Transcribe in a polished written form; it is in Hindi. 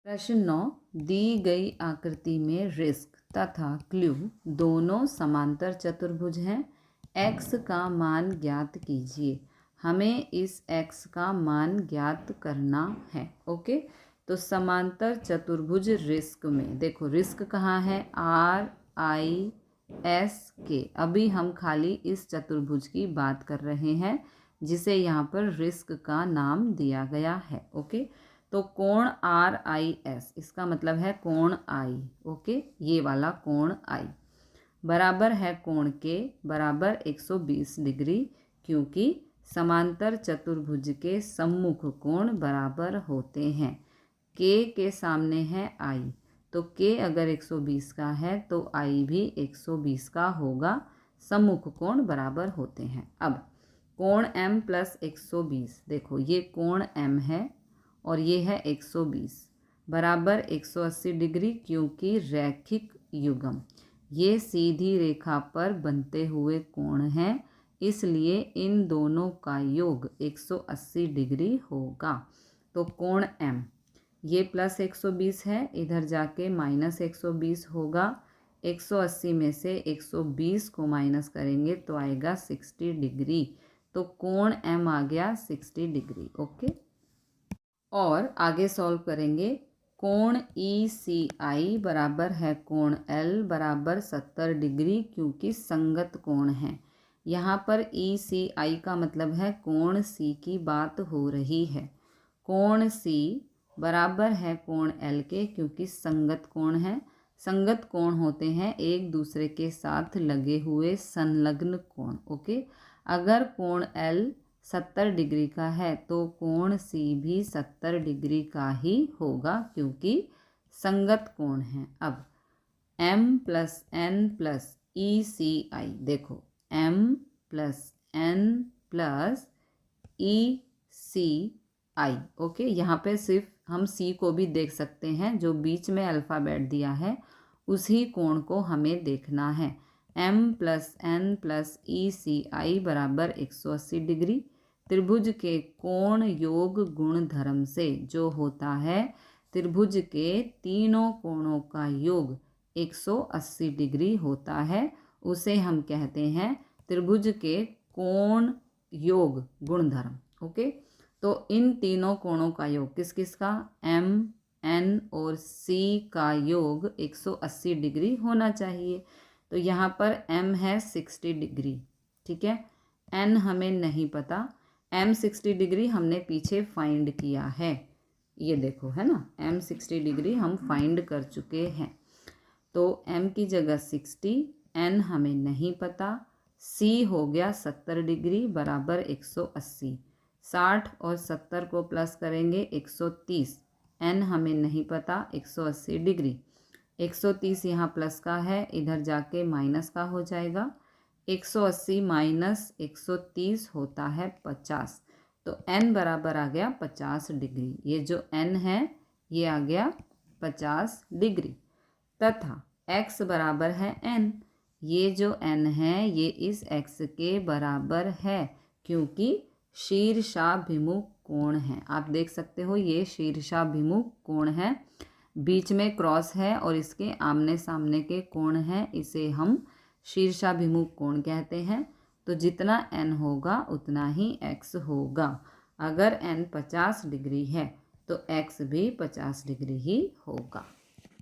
प्रश्न 9, दी गई आकृति में रिस्क तथा क्लू दोनों समांतर चतुर्भुज हैं। x का मान ज्ञात कीजिए। हमें इस x का मान ज्ञात करना है। ओके, तो समांतर चतुर्भुज रिस्क में देखो, रिस्क कहाँ है? RISK। अभी हम खाली इस चतुर्भुज की बात कर रहे हैं जिसे यहाँ पर रिस्क का नाम दिया गया है। ओके, तो कोण RIS, इसका मतलब है कोण I। ओके, ये वाला कोण I बराबर है कोण के बराबर 120 डिग्री, क्योंकि समांतर चतुर्भुज के सम्मुख कोण बराबर होते हैं। K के सामने है I, तो K अगर 120 का है तो I भी 120 का होगा। सम्मुख कोण बराबर होते हैं। अब कोण M प्लस 120, देखो ये कोण M है और ये है 120 बराबर 180 डिग्री, क्योंकि रैखिक युग्म ये सीधी रेखा पर बनते हुए कोण हैं, इसलिए इन दोनों का योग 180 डिग्री होगा। तो कोण M ये प्लस 120 है, इधर जाके माइनस 120 होगा। 180 में से 120 को माइनस करेंगे तो आएगा 60 डिग्री। तो कोण M आ गया 60 डिग्री। ओके, और आगे सॉल्व करेंगे। कोण ECI बराबर है कोण L बराबर 70 डिग्री, क्योंकि संगत कोण है। यहाँ पर ECI का मतलब है कोण C की बात हो रही है। कोण C बराबर है कोण L के, क्योंकि संगत कोण है। संगत कोण होते हैं एक दूसरे के साथ लगे हुए संलग्न कोण। ओके, अगर कोण L 70 डिग्री का है तो कोण C भी 70 डिग्री का ही होगा, क्योंकि संगत कोण है। अब M plus N plus ECI, देखो M plus N plus ECI। Okay, यहाँ पे सिर्फ हम C को भी देख सकते हैं, जो बीच में अल्फ़ाबेट दिया है उसी कोण को हमें देखना है। M plus N plus ECI बराबर 180 डिग्री। त्रिभुज के कोण योग गुणधर्म से जो होता है त्रिभुज के तीनों कोणों का योग 180 डिग्री होता है, उसे हम कहते हैं त्रिभुज के कोण योग गुणधर्म। ओके, तो इन तीनों कोणों का योग किस किस का? M, N और C का योग 180 डिग्री होना चाहिए। तो यहाँ पर M है 60 डिग्री, ठीक है। N हमें नहीं पता। M 60 डिग्री हमने पीछे फाइंड किया है, ये देखो है ना, M 60 डिग्री हम फाइंड कर चुके हैं। तो M की जगह 60, N हमें नहीं पता, C हो गया 70 डिग्री बराबर 180। 60 और 70 को प्लस करेंगे 130, N हमें नहीं पता 180 डिग्री। 130 यहाँ प्लस का है, इधर जाके माइनस का हो जाएगा। 180 माइनस 130 होता है 50, तो N बराबर आ गया 50 डिग्री। ये जो N है ये आ गया 50 डिग्री, तथा X बराबर है N। ये जो N है ये इस X के बराबर है, क्योंकि शीर्षाभिमुख कोण है। आप देख सकते हो ये शीर्षाभिमुख कोण है, बीच में क्रॉस है और इसके आमने सामने के कोण हैं, इसे हम शीर्षाभिमुख कोण कहते हैं। तो जितना N होगा उतना ही X होगा। अगर N 50 डिग्री है तो X भी 50 डिग्री ही होगा।